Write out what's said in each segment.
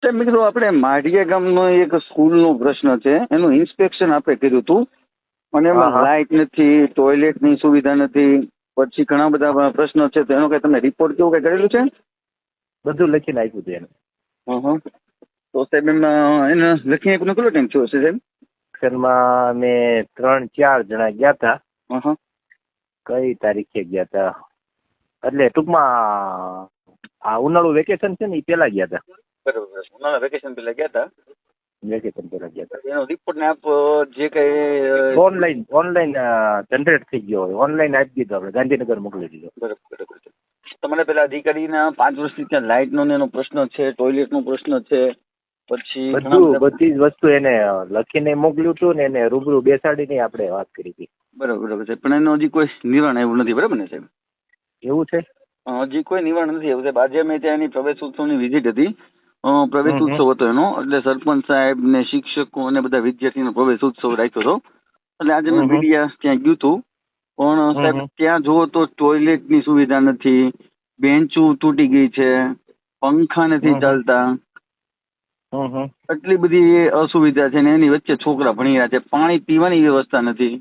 સાહેબ મિત્રો આપણે માઢિયા ગામનો એક સ્કૂલનો પ્રશ્ન છે, એનું ઇન્સ્પેક્શન આપણે કર્યું હતું અને એમાં લાઇટ નથી, ટોયલેટની સુવિધા નથી, પછી ઘણા બધા પ્રશ્નો છે, તો એનો કઈ તમે રિપોર્ટ કેવું કઈ કરેલું છે? બધું લખીને આપ્યું હતું એને. તો સાહેબ એમાં એને લખીને આપ્યું કેટલો ટાઈમ થયો હશે સાહેબ? એક્શનમાં અમે 3-4 જણા ગયા હતા. કઈ તારીખે ગયા હતા? એટલે ટૂંકમાં આ ઉનાળુ વેકેશન છે ને એ પેલા ગયા હતા. બરોબર, ઉનાળા વેકેશન પેલા ગયા હતા. વેકેશન પેલા ગયા હતા. એનો રિપોર્ટ ને આપ જે કઈ ઓનલાઈન જનરેટ થઈ ગયો હોય, ઓનલાઈન આપી દીધો, આપણે ગાંધીનગર મોકલી દીધો. બરોબર. તમારે પેલા અધિકારીના 5 વર્ષથી ત્યાં લાઇટ નો એનો પ્રશ્ન છે, ટોયલેટ નો પ્રશ્ન છે, પછી બધી જ વસ્તુ એને લખીને મોકલ્યું હતું ને એને રૂબરૂ બેસાડીને આપણે વાત કરી હતી. બરોબર છે, પણ એનું હજી કોઈ નિવારણ આવ્યું નથી, બરાબર ને સાહેબ? એવું છે, હજી કોઈ નિવારણ નથી આવ્યું સાહેબ. આજે મેં ત્યાં એની પ્રવેશ ઉત્સવની વિઝિટ હતી. પ્રવેશ ઉત્સવ હતો એનો, એટલે સરપંચ સાહેબ ને શિક્ષકો અને બધા વિદ્યાર્થીનો પ્રવેશ ઉત્સવ રાખ્યો હતો. એટલે આજે મેં મીડિયા ત્યાં ગયું હતું, પણ સાહેબ ત્યાં જુઓ તો ટોયલેટ ની સુવિધા નથી, બેન્ચો તૂટી ગઈ છે, પંખા નથી ચાલતા, એટલી બધી અસુવિધા છે ને એની વચ્ચે છોકરા ભણી રહ્યા છે, પાણી પીવાની વ્યવસ્થા નથી.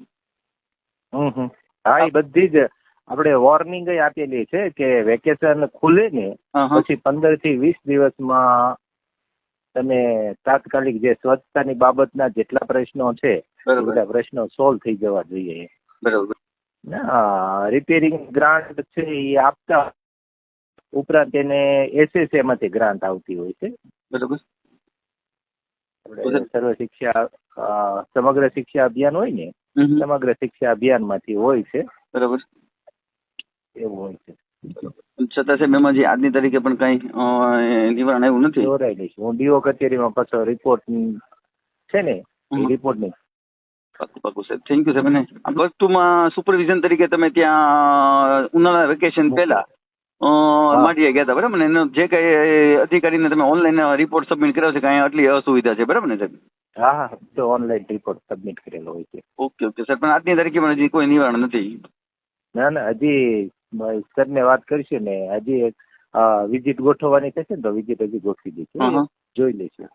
હા, એ બધી જ આપણે વોર્નિંગ આપેલી છે કે વેકેશન ખુલે ને પછી 15 થી 20 દિવસમાં તમે તાત્કાલિક જે સ્વચ્છતાની બાબતના જેટલા પ્રશ્નો છે એ બધા પ્રશ્નો સોલ્વ થઈ જવા જોઈએ. બરોબર. રિપેરિંગ ગ્રાન્ટ છે એ આપતા ઉપરાંત એને SSA માંથી ગ્રાન્ટ આવતી હોય છે. બરોબર. સર્વ શિક્ષા સમગ્ર શિક્ષા અભિયાન હોય ને, સમગ્ર શિક્ષા અભિયાન માંથી હોય છે. બરોબર, એવું હોય છે. છતાં સાહેબ એમાં જે આજની તારીખે પણ કઈ નિવારણ આવ્યું નથી. દોરાઈ લઈશ હું ડીઓ કચેરીમાં પાછો રિપોર્ટ છે ને એ રિપોર્ટ નહીં. પાકું સાહેબ, થેન્ક યુ સાહેબ. અને આ વસ્તુમાં સુપરવિઝન તરીકે તમે ત્યાં ઉનાળા વેકેશન પહેલા માઢિયા ગયા હતા, બરાબર ને? એનો જે કઈ અધિકારીને તમે ઓનલાઈન રિપોર્ટ સબમિટ કર્યો છે કે અહીંયા આટલી અસુવિધા છે, બરાબર ને સાહેબ? હા, તો ઓનલાઈન રિપોર્ટ સબમિટ કરેલો હોય છે. ઓકે સર, પણ આજની તારીખે પણ હજી કોઈ નિવારણ નથી? ના, હજી સરને વાત કરીશું ને, હજી વિઝિટ ગોઠવવાની થશે ને તો વિઝિટ હજી ગોઠવી દઈશું, જોઈ લઈશું.